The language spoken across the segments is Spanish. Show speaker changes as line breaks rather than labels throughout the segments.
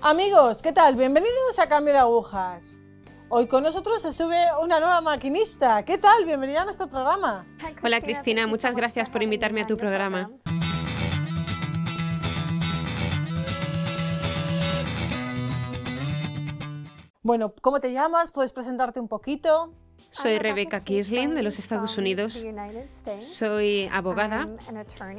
Amigos, ¿qué tal? Bienvenidos a Cambio de Agujas. Hoy con nosotros se sube una nueva maquinista. ¿Qué tal? Bienvenida a nuestro programa.
Hola Cristina, muchas gracias por invitarme a tu programa.
Bueno, ¿cómo te llamas? ¿Puedes presentarte un poquito?
Soy Rebecca Kiesling de los Estados Unidos. Soy abogada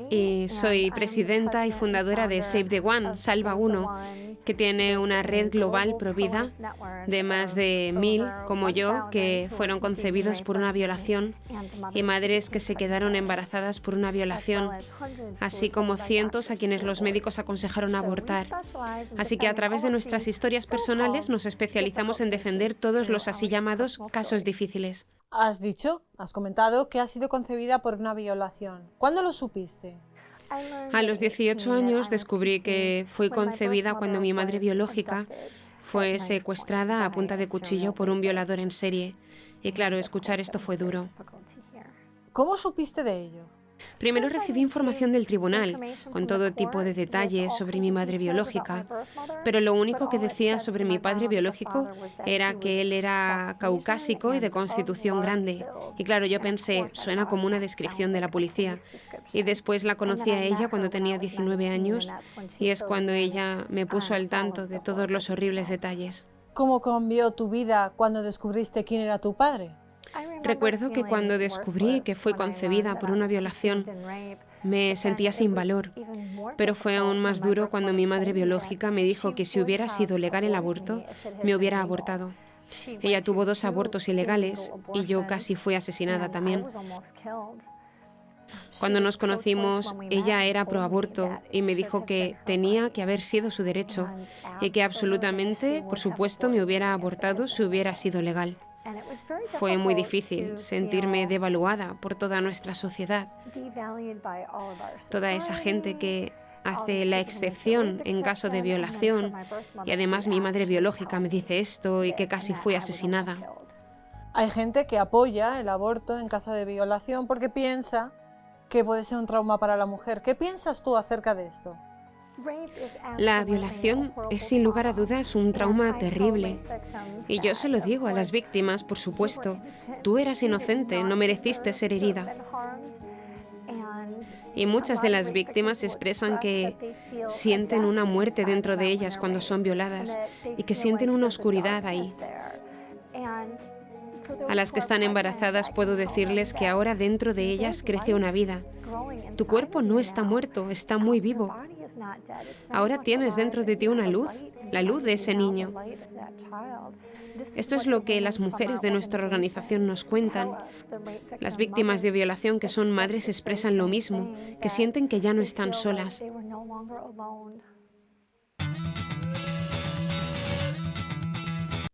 y soy presidenta y fundadora de Save the One, Salva Uno, que tiene una red global provida de más de 1000 como yo que fueron concebidos por una violación y madres que se quedaron embarazadas por una violación, así como cientos a quienes los médicos aconsejaron abortar. Así que a través de nuestras historias personales nos especializamos en defender todos los así llamados casos difíciles.
Has comentado que has sido concebida por una violación. ¿Cuándo lo supiste?
A los 18 años descubrí que fui concebida cuando mi madre biológica fue secuestrada a punta de cuchillo por un violador en serie. Y claro, escuchar esto fue duro.
¿Cómo supiste de ello?
Primero recibí información del tribunal, con todo tipo de detalles sobre mi madre biológica, pero lo único que decía sobre mi padre biológico era que él era caucásico y de constitución grande. Y claro, yo pensé, suena como una descripción de la policía. Y después la conocí a ella cuando tenía 19 años, y es cuando ella me puso al tanto de todos los horribles detalles.
¿Cómo cambió tu vida cuando descubriste quién era tu padre?
Recuerdo que cuando descubrí que fui concebida por una violación, me sentía sin valor, pero fue aún más duro cuando mi madre biológica me dijo que si hubiera sido legal el aborto, me hubiera abortado. Ella tuvo 2 abortos ilegales y yo casi fui asesinada también. Cuando nos conocimos, ella era proaborto y me dijo que tenía que haber sido su derecho y que absolutamente, por supuesto, me hubiera abortado si hubiera sido legal. Fue muy difícil sentirme devaluada por toda nuestra sociedad, toda esa gente que hace la excepción en caso de violación, y además mi madre biológica me dice esto y que casi fui asesinada.
Hay gente que apoya el aborto en caso de violación porque piensa que puede ser un trauma para la mujer. ¿Qué piensas tú acerca de esto?
La violación es sin lugar a dudas un trauma terrible. Y yo se lo digo a las víctimas, por supuesto. Tú eras inocente, no mereciste ser herida. Y muchas de las víctimas expresan que sienten una muerte dentro de ellas cuando son violadas y que sienten una oscuridad ahí. A las que están embarazadas puedo decirles que ahora dentro de ellas crece una vida. Tu cuerpo no está muerto, está muy vivo. Ahora tienes dentro de ti una luz, la luz de ese niño. Esto es lo que las mujeres de nuestra organización nos cuentan. Las víctimas de violación que son madres expresan lo mismo, que sienten que ya no están solas.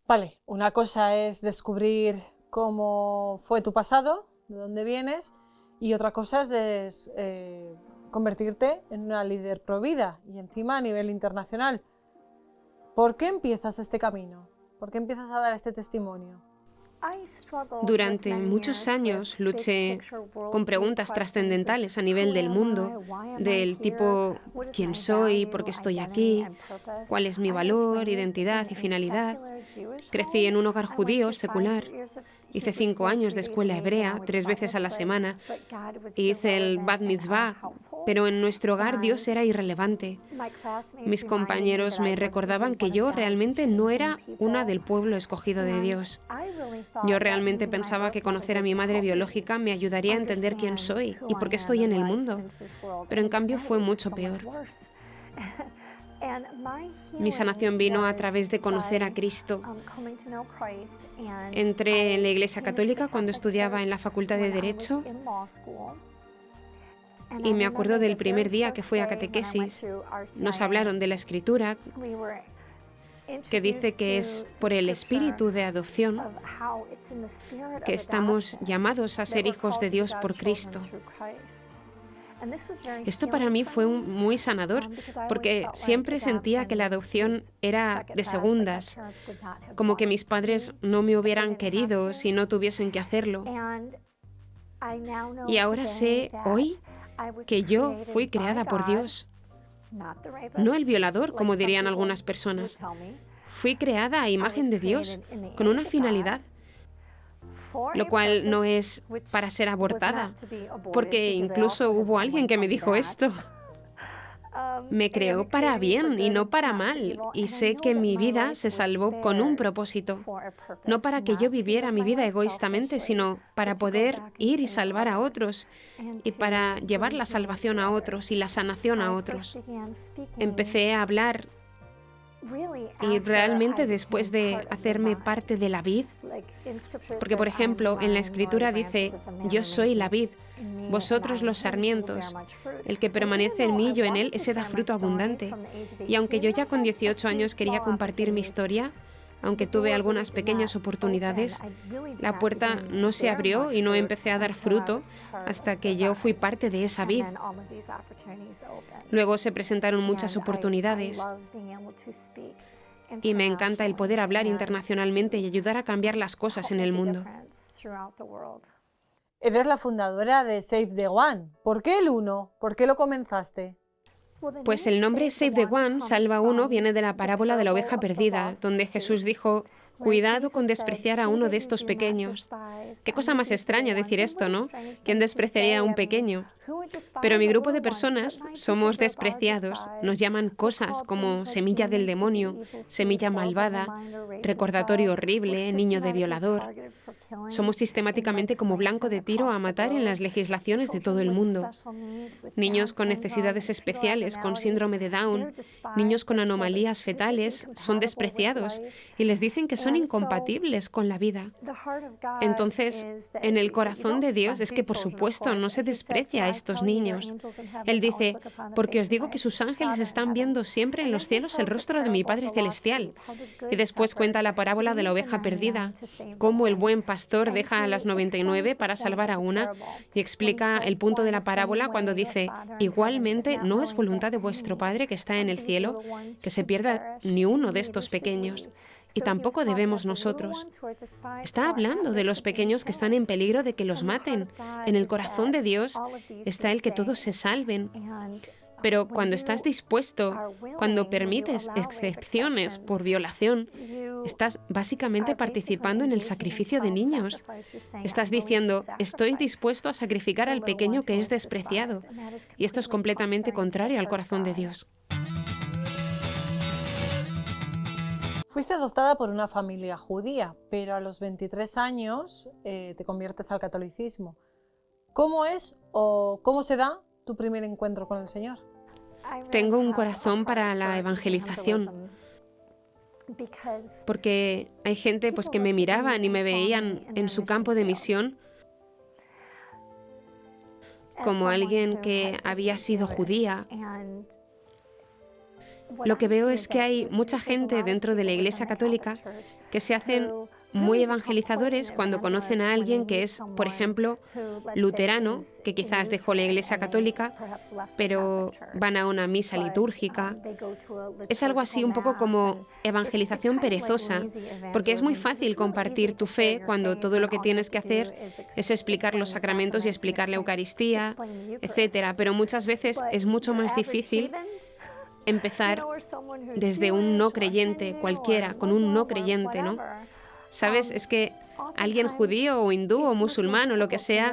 Vale, una cosa es descubrir cómo fue tu pasado, de dónde vienes, y otra cosa es convertirte en una líder provida y encima a nivel internacional. ¿Por qué empiezas este camino? ¿Por qué empiezas a dar este testimonio?
Durante muchos años luché con preguntas trascendentales a nivel del mundo, del tipo ¿quién soy? ¿Por qué estoy aquí? ¿Cuál es mi valor, identidad y finalidad? Crecí en un hogar judío secular. Hice 5 años de escuela hebrea, 3 veces a la semana. Hice el Bat Mitzvah, pero en nuestro hogar Dios era irrelevante. Mis compañeros me recordaban que yo realmente no era una del pueblo escogido de Dios. Yo realmente pensaba que conocer a mi madre biológica me ayudaría a entender quién soy y por qué estoy en el mundo. Pero en cambio fue mucho peor. Mi sanación vino a través de conocer a Cristo. Entré en la Iglesia Católica cuando estudiaba en la Facultad de Derecho y me acuerdo del primer día que fui a catequesis. Nos hablaron de la Escritura, que dice que es por el espíritu de adopción que estamos llamados a ser hijos de Dios por Cristo. Esto para mí fue muy sanador, porque siempre sentía que la adopción era de segundas, como que mis padres no me hubieran querido si no tuviesen que hacerlo. Y ahora sé hoy que yo fui creada por Dios. no el violador, como dirían algunas personas. Fui creada a imagen de Dios, con una finalidad, lo cual no es para ser abortada, porque incluso hubo alguien que me dijo esto. Me creó para bien y no para mal, y sé que mi vida se salvó con un propósito, no para que yo viviera mi vida egoístamente, sino para poder ir y salvar a otros, y para llevar la salvación a otros y la sanación a otros. Empecé a hablar y realmente después de hacerme parte de la vid, porque por ejemplo en la Escritura dice, yo soy la vid, vosotros los sarmientos, el que permanece en mí y yo en él, ese da fruto abundante. Y aunque yo ya con 18 años quería compartir mi historia, aunque tuve algunas pequeñas oportunidades, la puerta no se abrió y no empecé a dar fruto hasta que yo fui parte de esa vid. Luego se presentaron muchas oportunidades y me encanta el poder hablar internacionalmente y ayudar a cambiar las cosas en el mundo.
Eres la fundadora de Save the One. ¿Por qué el uno? ¿Por qué lo comenzaste?
Pues el nombre Save the One, salva a uno, viene de la parábola de la oveja perdida, donde Jesús dijo, cuidado con despreciar a uno de estos pequeños. Qué cosa más extraña decir esto, ¿no? ¿Quién despreciaría a un pequeño? Pero mi grupo de personas somos despreciados. Nos llaman cosas como semilla del demonio, semilla malvada, recordatorio horrible, niño de violador. Somos sistemáticamente como blanco de tiro a matar en las legislaciones de todo el mundo. Niños con necesidades especiales, con síndrome de Down, niños con anomalías fetales, son despreciados y les dicen que son incompatibles con la vida. Entonces, en el corazón de Dios es que, por supuesto, no se desprecia a estos niños. Él dice, porque os digo que sus ángeles están viendo siempre en los cielos el rostro de mi Padre Celestial. Y después cuenta la parábola de la oveja perdida, cómo el buen pastor deja a las 99 para salvar a una, y explica el punto de la parábola cuando dice, igualmente no es voluntad de vuestro Padre que está en el cielo que se pierda ni uno de estos pequeños. Y tampoco debemos nosotros. Está hablando de los pequeños que están en peligro de que los maten. En el corazón de Dios está el que todos se salven. Pero cuando estás dispuesto, cuando permites excepciones por violación, estás básicamente participando en el sacrificio de niños. Estás diciendo, estoy dispuesto a sacrificar al pequeño que es despreciado. Y esto es completamente contrario al corazón de Dios.
Fuiste adoptada por una familia judía, pero a los 23 años te conviertes al catolicismo. ¿Cómo es o cómo se da tu primer encuentro con el Señor?
Tengo un corazón para la evangelización, porque hay gente pues, que me miraban y me veían en su campo de misión como alguien que había sido judía. Lo que veo es que hay mucha gente dentro de la Iglesia Católica que se hacen muy evangelizadores cuando conocen a alguien que es, por ejemplo, luterano, que quizás dejó la Iglesia Católica, pero van a una misa litúrgica. Es algo así un poco como evangelización perezosa, porque es muy fácil compartir tu fe cuando todo lo que tienes que hacer es explicar los sacramentos y explicar la Eucaristía, etcétera. Pero muchas veces es mucho más difícil empezar desde un no creyente cualquiera, con un no creyente, ¿no? ¿Sabes? Es que alguien judío o hindú o musulmán o lo que sea,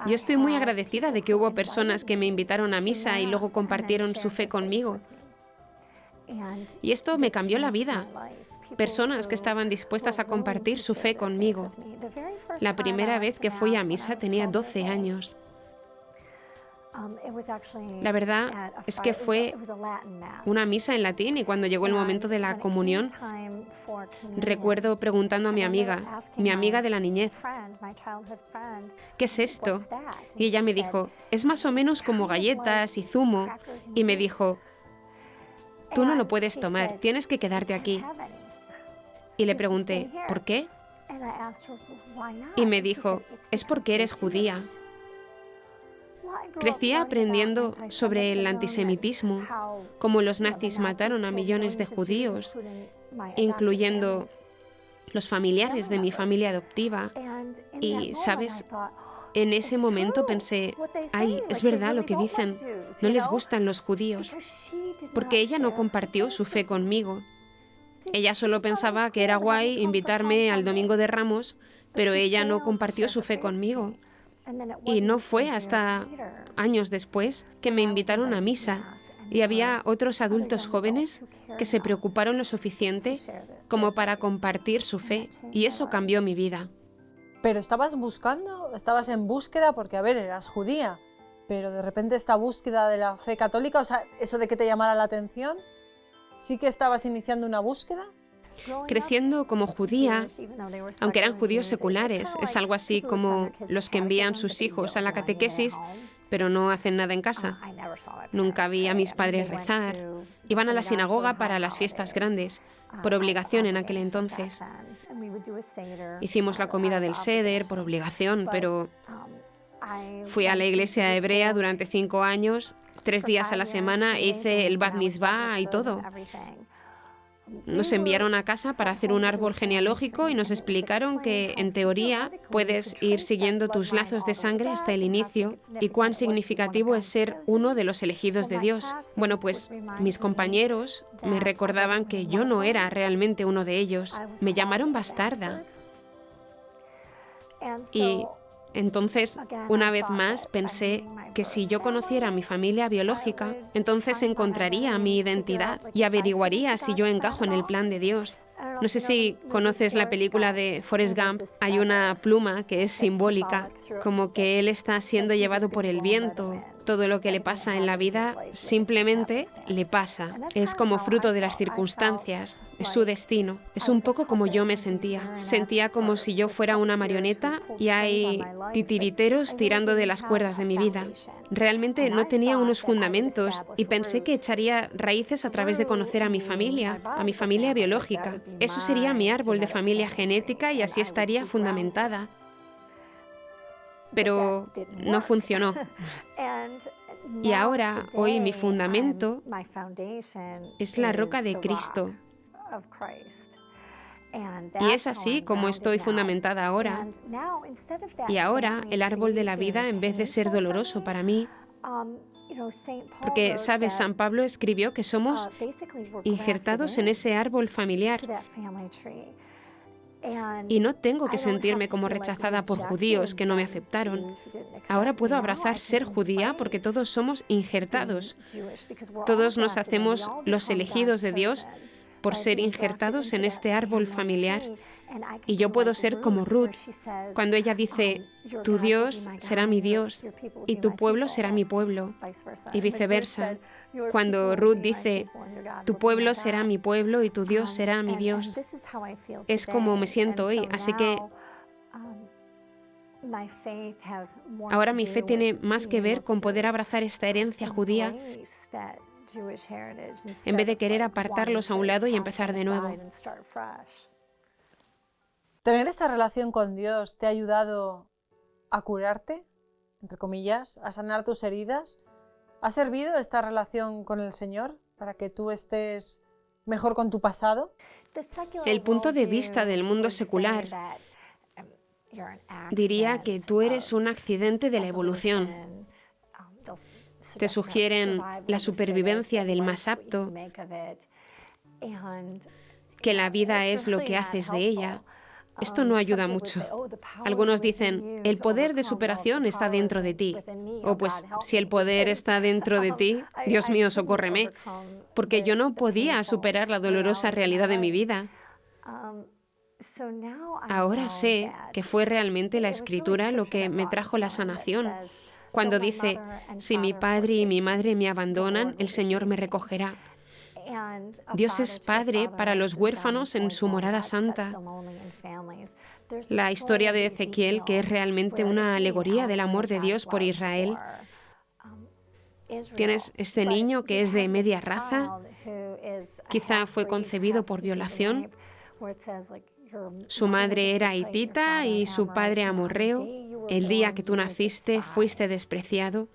yo estoy muy agradecida de que hubo personas que me invitaron a misa y luego compartieron su fe conmigo. Y esto me cambió la vida. Personas que estaban dispuestas a compartir su fe conmigo. La primera vez que fui a misa tenía 12 años. La verdad es que fue una misa en latín y cuando llegó el momento de la comunión, recuerdo preguntando a mi amiga de la niñez, ¿qué es esto? Y ella me dijo, es más o menos como galletas y zumo. Y me dijo, tú no lo puedes tomar, tienes que quedarte aquí. Y le pregunté, ¿por qué? Y me dijo, es porque eres judía. Crecí aprendiendo sobre el antisemitismo, cómo los nazis mataron a millones de judíos, incluyendo los familiares de mi familia adoptiva. Y, ¿sabes? En ese momento pensé, ay, es verdad lo que dicen, no les gustan los judíos, porque ella no compartió su fe conmigo. Ella solo pensaba que era guay invitarme al Domingo de Ramos, pero ella no compartió su fe conmigo. Y no fue hasta años después que me invitaron a misa y había otros adultos jóvenes que se preocuparon lo suficiente como para compartir su fe, y eso cambió mi vida.
Pero estabas en búsqueda, porque a ver, eras judía, pero de repente esta búsqueda de la fe católica, o sea, eso de que te llamara la atención, ¿sí que estabas iniciando una búsqueda?
Creciendo como judía, aunque eran judíos seculares, es algo así como los que envían sus hijos a la catequesis, pero no hacen nada en casa. Nunca vi a mis padres rezar. Iban a la sinagoga para las fiestas grandes, por obligación en aquel entonces. Hicimos la comida del Seder por obligación, pero fui a la iglesia hebrea durante 5 años, 3 días a la semana, hice el Bat Mitzvah y todo. Nos enviaron a casa para hacer un árbol genealógico y nos explicaron que, en teoría, puedes ir siguiendo tus lazos de sangre hasta el inicio y cuán significativo es ser uno de los elegidos de Dios. Bueno, pues mis compañeros me recordaban que yo no era realmente uno de ellos. Me llamaron bastarda. Y entonces, una vez más, pensé que si yo conociera a mi familia biológica, entonces encontraría mi identidad y averiguaría si yo encajo en el plan de Dios. No sé si conoces la película de Forrest Gump. Hay una pluma que es simbólica, como que él está siendo llevado por el viento. Todo lo que le pasa en la vida simplemente le pasa. Es como fruto de las circunstancias, es su destino. Es un poco como yo me sentía. Sentía como si yo fuera una marioneta y hay titiriteros tirando de las cuerdas de mi vida. Realmente no tenía unos fundamentos y pensé que echaría raíces a través de conocer a mi familia biológica. Eso sería mi árbol de familia genética y así estaría fundamentada. Pero no funcionó. Y ahora, hoy, mi fundamento es la roca de Cristo. Y es así como estoy fundamentada ahora. Y ahora, el árbol de la vida, en vez de ser doloroso para mí, porque, ¿sabes? San Pablo escribió que somos injertados en ese árbol familiar. Y no tengo que sentirme como rechazada por judíos que no me aceptaron. Ahora puedo abrazar ser judía porque todos somos injertados. Todos nos hacemos los elegidos de Dios por ser injertados en este árbol familiar. Y yo puedo ser como Ruth, cuando ella dice, tu Dios será mi Dios y tu pueblo será mi pueblo, y viceversa. Cuando Ruth dice, tu pueblo será mi pueblo y tu Dios será mi Dios. Es como me siento hoy, así que ahora mi fe tiene más que ver con poder abrazar esta herencia judía en vez de querer apartarlos a un lado y empezar de nuevo.
¿Tener esta relación con Dios te ha ayudado a curarte, entre comillas, a sanar tus heridas? ¿Ha servido esta relación con el Señor para que tú estés mejor con tu pasado?
El punto de vista del mundo secular diría que tú eres un accidente de la evolución. Te sugieren la supervivencia del más apto, que la vida es lo que haces de ella. Esto no ayuda mucho. Algunos dicen, el poder de superación está dentro de ti. O pues, si el poder está dentro de ti, Dios mío, socórreme. Porque yo no podía superar la dolorosa realidad de mi vida. Ahora sé que fue realmente la Escritura lo que me trajo la sanación. Cuando dice, si mi padre y mi madre me abandonan, el Señor me recogerá. Dios es padre para los huérfanos en su morada santa. La historia de Ezequiel, que es realmente una alegoría del amor de Dios por Israel. Tienes este niño que es de media raza, quizá fue concebido por violación. Su madre era hitita y su padre amorreo. el día que tú naciste fuiste despreciado.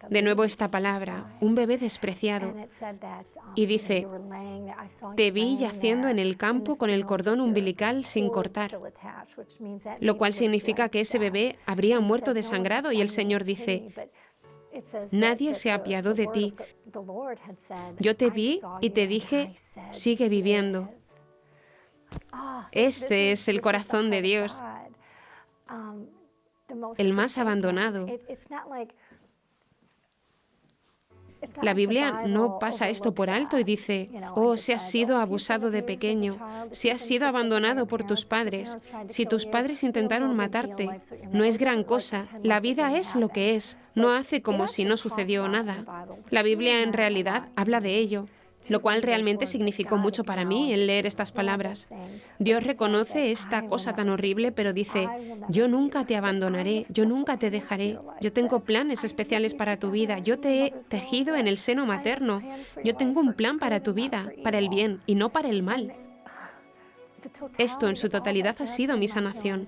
De nuevo esta palabra, un bebé despreciado. Y dice, te vi yaciendo en el campo con el cordón umbilical sin cortar, lo cual significa que ese bebé habría muerto desangrado, y el Señor dice, nadie se apiadó de ti. Yo te vi y te dije, sigue viviendo. Este es el corazón de Dios, el más abandonado. La Biblia no pasa esto por alto y dice, oh, si has sido abusado de pequeño, si has sido abandonado por tus padres, si tus padres intentaron matarte, no es gran cosa, la vida es lo que es, no hace como si no sucedió nada. La Biblia en realidad habla de ello, lo cual realmente significó mucho para mí el leer estas palabras. Dios reconoce esta cosa tan horrible, pero dice, yo nunca te abandonaré, yo nunca te dejaré, yo tengo planes especiales para tu vida, yo te he tejido en el seno materno, yo tengo un plan para tu vida, para el bien y no para el mal. Esto en su totalidad ha sido mi sanación.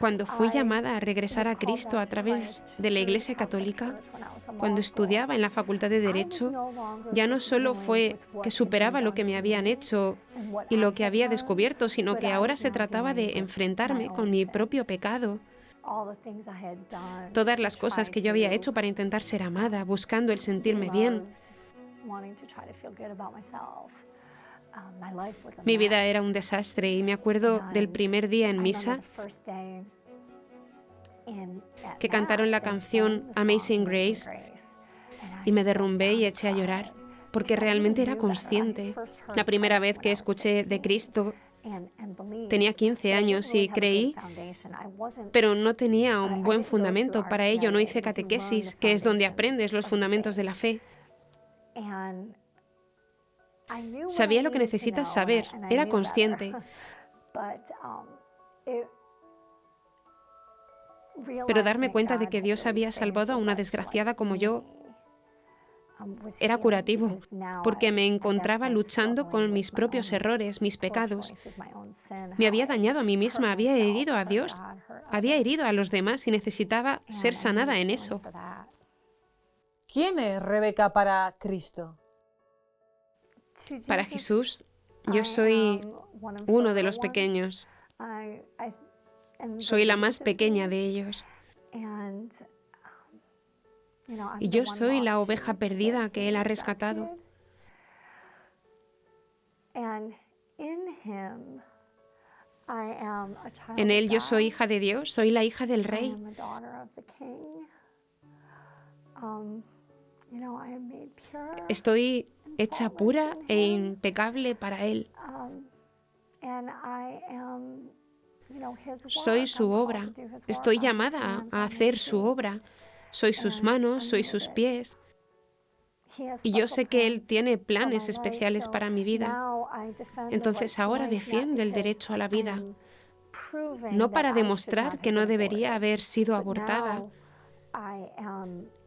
Cuando fui llamada a regresar a Cristo a través de la Iglesia Católica, cuando estudiaba en la Facultad de Derecho, ya no solo fue que superaba lo que me habían hecho y lo que había descubierto, sino que ahora se trataba de enfrentarme con mi propio pecado. Todas las cosas que yo había hecho para intentar ser amada, buscando el sentirme bien. Mi vida era un desastre y me acuerdo del primer día en misa que cantaron la canción Amazing Grace y me derrumbé y eché a llorar porque realmente era consciente. La primera vez que escuché de Cristo tenía 15 años y creí, pero no tenía un buen fundamento. Para ello no hice catequesis, que es donde aprendes los fundamentos de la fe. Sabía lo que necesitas saber, era consciente. Pero darme cuenta de que Dios había salvado a una desgraciada como yo era curativo, porque me encontraba luchando con mis propios errores, mis pecados. Me había dañado a mí misma, había herido a Dios, había herido a los demás y necesitaba ser sanada en eso.
¿Quién es Rebeca para Cristo?
Para Jesús, yo soy uno de los pequeños. Soy la más pequeña de ellos. Y yo soy la oveja perdida que Él ha rescatado. En Él yo soy hija de Dios, soy la hija del Rey. Estoy hecha pura e impecable para Él. Soy su obra. Estoy llamada a hacer su obra. Soy sus manos, soy sus pies. Y yo sé que Él tiene planes especiales para mi vida. Entonces ahora defiendo el derecho a la vida. No para demostrar que no debería haber sido abortada,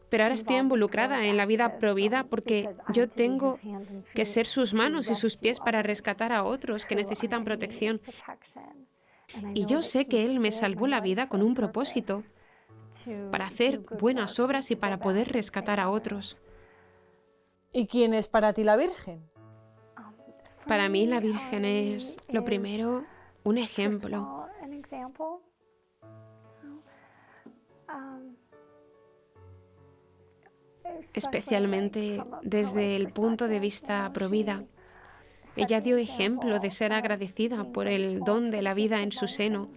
pero ahora estoy involucrada en la vida provida porque yo tengo que ser sus manos y sus pies para rescatar a otros que necesitan protección. Y yo sé que Él me salvó la vida con un propósito, para hacer buenas obras y para poder rescatar a otros.
¿Y quién es para ti la Virgen?
Para mí la Virgen es, lo primero, un ejemplo. Especialmente desde el punto de vista provida. Ella dio ejemplo de ser agradecida por el don de la vida en su seno.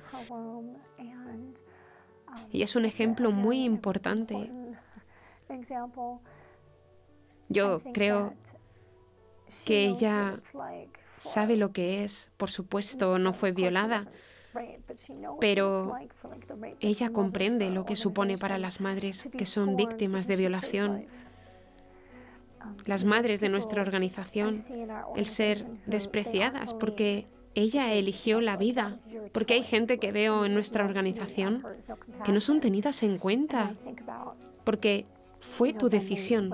Y es un ejemplo muy importante. Yo creo que ella sabe lo que es. Por supuesto, no fue violada, pero ella comprende lo que supone para las madres que son víctimas de violación. Las madres de nuestra organización, el ser despreciadas porque ella eligió la vida, porque hay gente que veo en nuestra organización que no son tenidas en cuenta, porque fue tu decisión.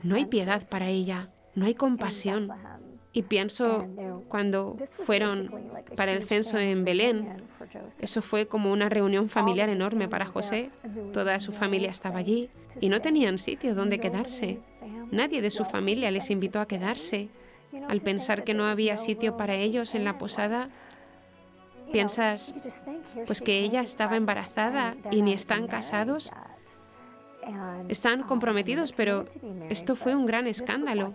No hay piedad para ella, no hay compasión. Y pienso cuando fueron para el censo en Belén, eso fue como una reunión familiar enorme para José. Toda su familia estaba allí y no tenían sitio donde quedarse. Nadie de su familia les invitó a quedarse. Al pensar que no había sitio para ellos en la posada, piensas, pues que ella estaba embarazada y ni están casados. Están comprometidos, pero esto fue un gran escándalo.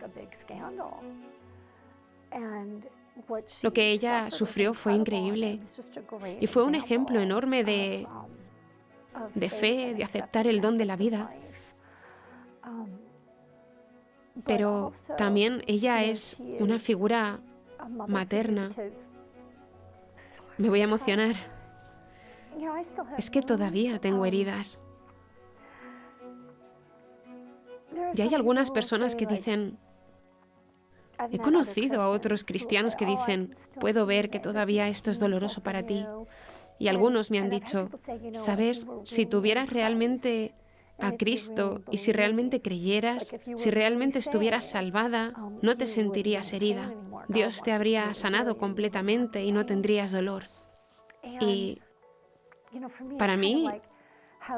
Lo que ella sufrió fue increíble y fue un ejemplo enorme de fe, de aceptar el don de la vida. Pero también ella es una figura materna. Me voy a emocionar. Es que todavía tengo heridas. Y hay algunas personas que dicen, he conocido a otros cristianos que dicen, puedo ver que todavía esto es doloroso para ti. Y algunos me han dicho, ¿sabes? Si tuvieras realmente a Cristo y si realmente creyeras, si realmente estuvieras salvada, no te sentirías herida. Dios te habría sanado completamente y no tendrías dolor. Y para mí,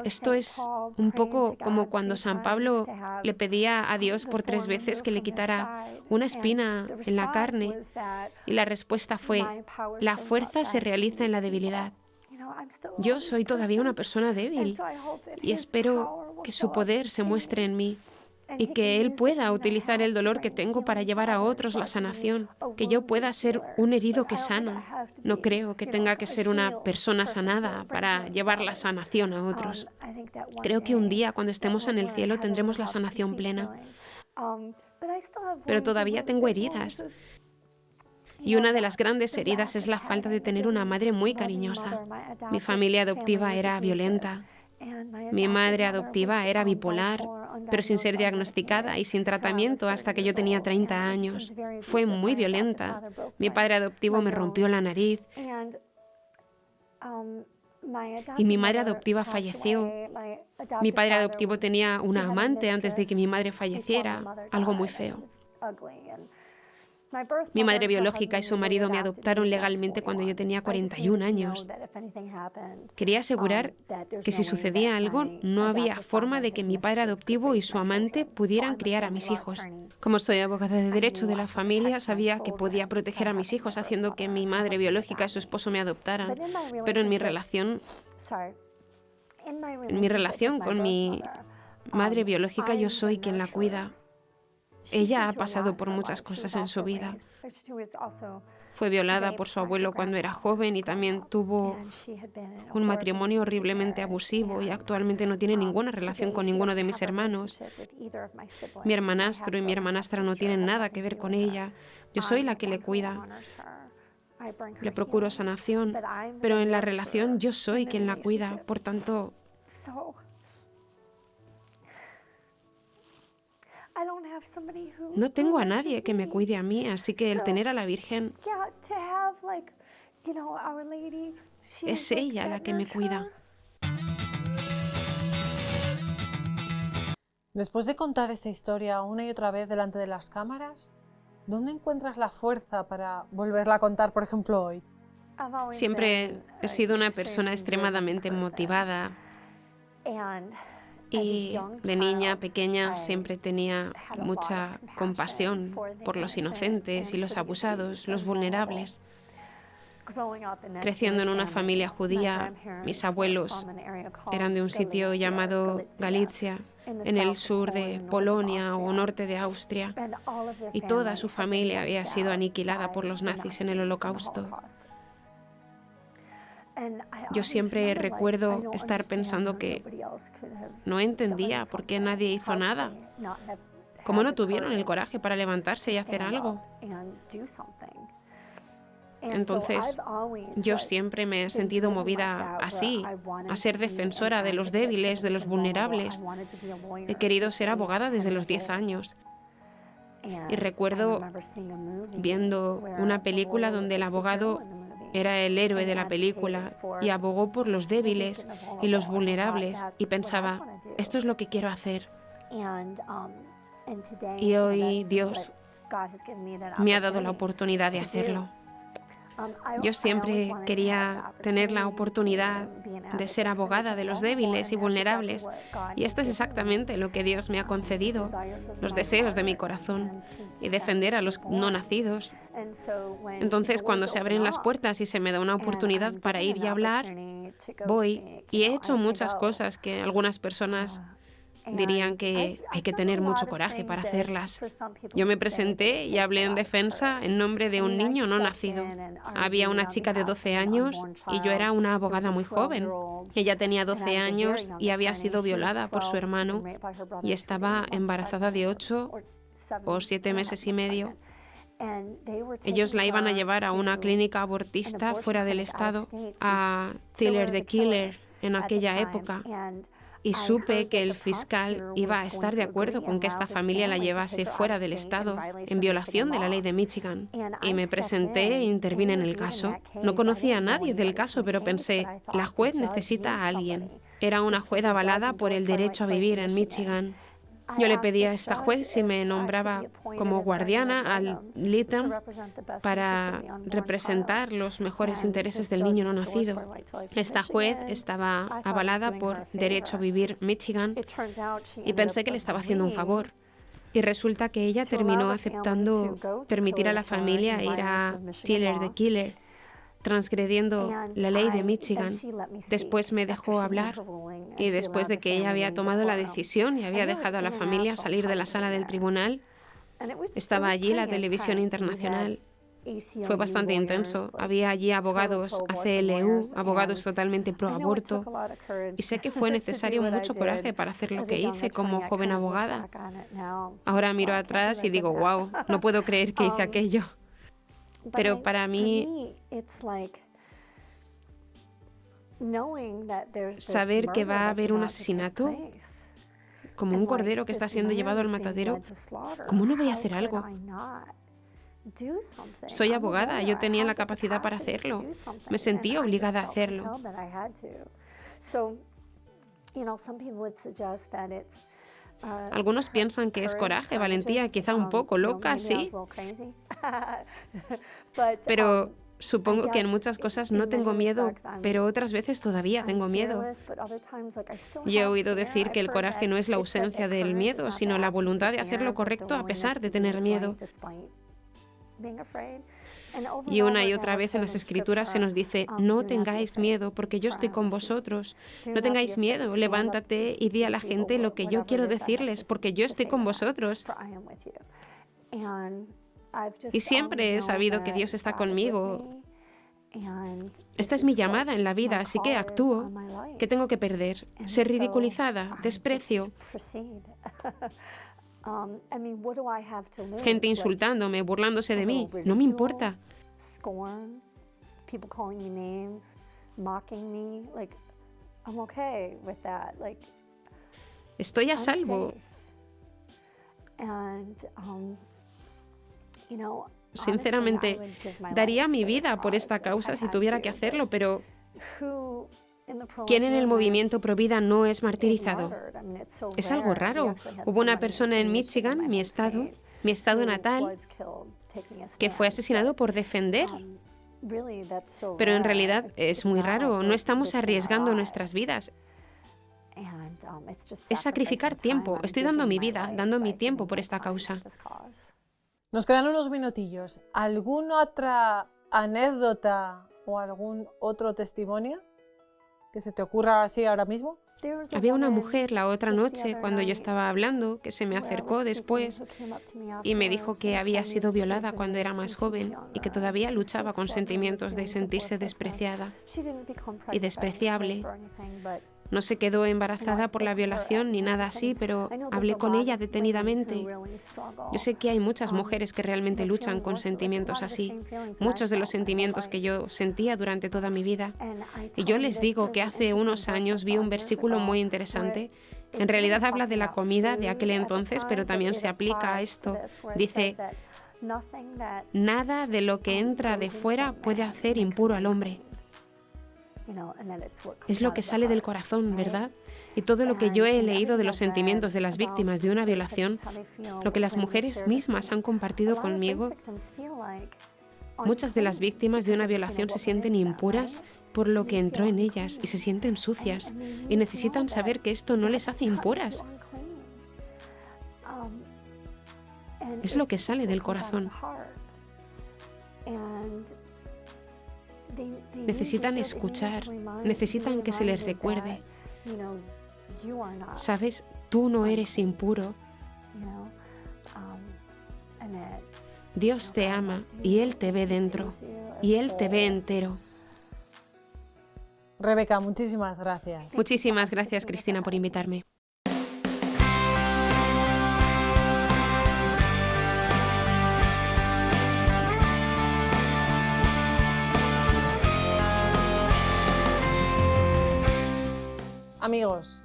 esto es un poco como cuando San Pablo le pedía a Dios por 3 veces que le quitara una espina en la carne y la respuesta fue, la fuerza se realiza en la debilidad. Yo soy todavía una persona débil y espero que su poder se muestre en mí y que Él pueda utilizar el dolor que tengo para llevar a otros la sanación, que yo pueda ser un herido que sana. No creo que tenga que ser una persona sanada para llevar la sanación a otros. Creo que un día, cuando estemos en el cielo, tendremos la sanación plena. Pero todavía tengo heridas. Y una de las grandes heridas es la falta de tener una madre muy cariñosa. Mi familia adoptiva era violenta. Mi madre adoptiva era bipolar, pero sin ser diagnosticada y sin tratamiento hasta que yo tenía 30 años. Fue muy violenta. Mi padre adoptivo me rompió la nariz. Y mi madre adoptiva falleció. Mi padre adoptivo tenía una amante antes de que mi madre falleciera, algo muy feo. Mi madre biológica y su marido me adoptaron legalmente cuando yo tenía 41 años. Quería asegurar que si sucedía algo, no había forma de que mi padre adoptivo y su amante pudieran criar a mis hijos. Como soy abogada de derecho de la familia, sabía que podía proteger a mis hijos haciendo que mi madre biológica y su esposo me adoptaran. Pero en mi relación con mi madre biológica, yo soy quien la cuida. Ella ha pasado por muchas cosas en su vida. Fue violada por su abuelo cuando era joven y también tuvo un matrimonio horriblemente abusivo y actualmente no tiene ninguna relación con ninguno de mis hermanos. Mi hermanastro y mi hermanastra no tienen nada que ver con ella. Yo soy la que le cuida. Le procuro sanación, pero en la relación yo soy quien la cuida. Por tanto, no tengo a nadie que me cuide a mí, así que el tener a la Virgen, es ella la que me cuida.
Después de contar esta historia una y otra vez delante de las cámaras, ¿dónde encuentras la fuerza para volverla a contar, por ejemplo, hoy?
Siempre he sido una persona extremadamente motivada. Y de niña pequeña siempre tenía mucha compasión por los inocentes y los abusados, los vulnerables. Creciendo en una familia judía, mis abuelos eran de un sitio llamado Galicia, en el sur de Polonia o norte de Austria, y toda su familia había sido aniquilada por los nazis en el Holocausto. Yo siempre recuerdo estar pensando que no entendía por qué nadie hizo nada. ¿Cómo no tuvieron el coraje para levantarse y hacer algo? Entonces, yo siempre me he sentido movida así, a ser defensora de los débiles, de los vulnerables. He querido ser abogada desde los 10 años. Y recuerdo viendo una película donde el abogado era el héroe de la película y abogó por los débiles y los vulnerables y pensaba, esto es lo que quiero hacer. Y hoy Dios me ha dado la oportunidad de hacerlo. Yo siempre quería tener la oportunidad de ser abogada de los débiles y vulnerables, y esto es exactamente lo que Dios me ha concedido, los deseos de mi corazón, y defender a los no nacidos. Entonces, cuando se abren las puertas y se me da una oportunidad para ir y hablar, voy, y he hecho muchas cosas que algunas personas dirían que hay que tener mucho coraje para hacerlas. Yo me presenté y hablé en defensa en nombre de un niño no nacido. Había una chica de 12 años y yo era una abogada muy joven. Ella tenía 12 años y había sido violada por su hermano y estaba embarazada de 8 o 7 meses y medio. Ellos la iban a llevar a una clínica abortista fuera del estado, a Tiller the Killer en aquella época. Y supe que el fiscal iba a estar de acuerdo con que esta familia la llevase fuera del estado, en violación de la ley de Michigan. Y me presenté e intervine en el caso. No conocía a nadie del caso, pero pensé, la juez necesita a alguien. Era una juez avalada por el derecho a vivir en Michigan. Yo le pedí a esta juez si me nombraba como guardiana al Lytton para representar los mejores intereses del niño no nacido. Esta juez estaba avalada por Derecho a Vivir Michigan y pensé que le estaba haciendo un favor. Y resulta que ella terminó aceptando permitir a la familia ir a Tiller the Killer, transgrediendo la ley de Michigan. Después me dejó hablar y después de que ella había tomado la decisión y había dejado a la familia salir de la sala del tribunal, estaba allí la televisión internacional. Fue bastante intenso. Había allí abogados ACLU, abogados totalmente pro aborto, y sé que fue necesario mucho coraje para hacer lo que hice como joven abogada. Ahora miro atrás y digo, wow, no puedo creer que hice aquello. Pero para mí, saber que va a haber un asesinato, como un cordero que está siendo llevado al matadero, ¿cómo no voy a hacer algo? Soy abogada, yo tenía la capacidad para hacerlo. Me sentí obligada a hacerlo. Algunos piensan que es coraje, valentía, quizá un poco loca, sí. Pero supongo que en muchas cosas no tengo miedo, pero otras veces todavía tengo miedo. Y he oído decir que el coraje no es la ausencia del miedo, sino la voluntad de hacer lo correcto a pesar de tener miedo. Y una y otra vez en las Escrituras se nos dice, no tengáis miedo, porque yo estoy con vosotros. No tengáis miedo, levántate y di a la gente lo que yo quiero decirles, porque yo estoy con vosotros. Y siempre he sabido que Dios está conmigo. Esta es mi llamada en la vida, así que actúo. ¿Qué tengo que perder? ¿Ser ridiculizada? ¿Desprecio? Gente insultándome, burlándose de mí. No me importa. Estoy a salvo. Sinceramente, daría mi vida por esta causa si tuviera que hacerlo, pero ¿quién en el movimiento pro vida no es martirizado? Es algo raro. Hubo una persona en Michigan, mi estado natal, que fue asesinado por defender. Pero en realidad es muy raro. No estamos arriesgando nuestras vidas. Es sacrificar tiempo. Estoy dando mi vida, dando mi tiempo por esta causa.
Nos quedan unos minutillos. ¿Alguna otra anécdota o algún otro testimonio que se te ocurra así ahora mismo?
Había una mujer la otra noche cuando yo estaba hablando que se me acercó después y me dijo que había sido violada cuando era más joven y que todavía luchaba con sentimientos de sentirse despreciada y despreciable. No se quedó embarazada por la violación ni nada así, pero hablé con ella detenidamente. Yo sé que hay muchas mujeres que realmente luchan con sentimientos así, muchos de los sentimientos que yo sentía durante toda mi vida. Y yo les digo que hace unos años vi un versículo muy interesante. En realidad habla de la comida de aquel entonces, pero también se aplica a esto. Dice, nada de lo que entra de fuera puede hacer impuro al hombre. Es lo que sale del corazón, ¿verdad? Y todo lo que yo he leído de los sentimientos de las víctimas de una violación, lo que las mujeres mismas han compartido conmigo, muchas de las víctimas de una violación se sienten impuras por lo que entró en ellas y se sienten sucias y necesitan saber que esto no les hace impuras. Es lo que sale del corazón. Necesitan escuchar, necesitan que se les recuerde. Sabes, tú no eres impuro. Dios te ama y Él te ve dentro y Él te ve entero.
Rebeca, muchísimas gracias.
Muchísimas gracias, Cristina, por invitarme.
Amigos,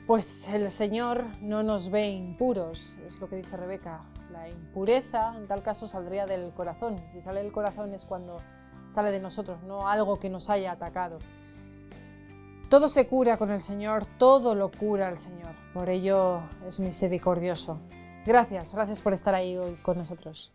pues el Señor no nos ve impuros, es lo que dice Rebeca. La impureza, en tal caso, saldría del corazón. Si sale del corazón es cuando sale de nosotros, no algo que nos haya atacado. Todo se cura con el Señor, todo lo cura el Señor. Por ello es misericordioso. Gracias por estar ahí hoy con nosotros.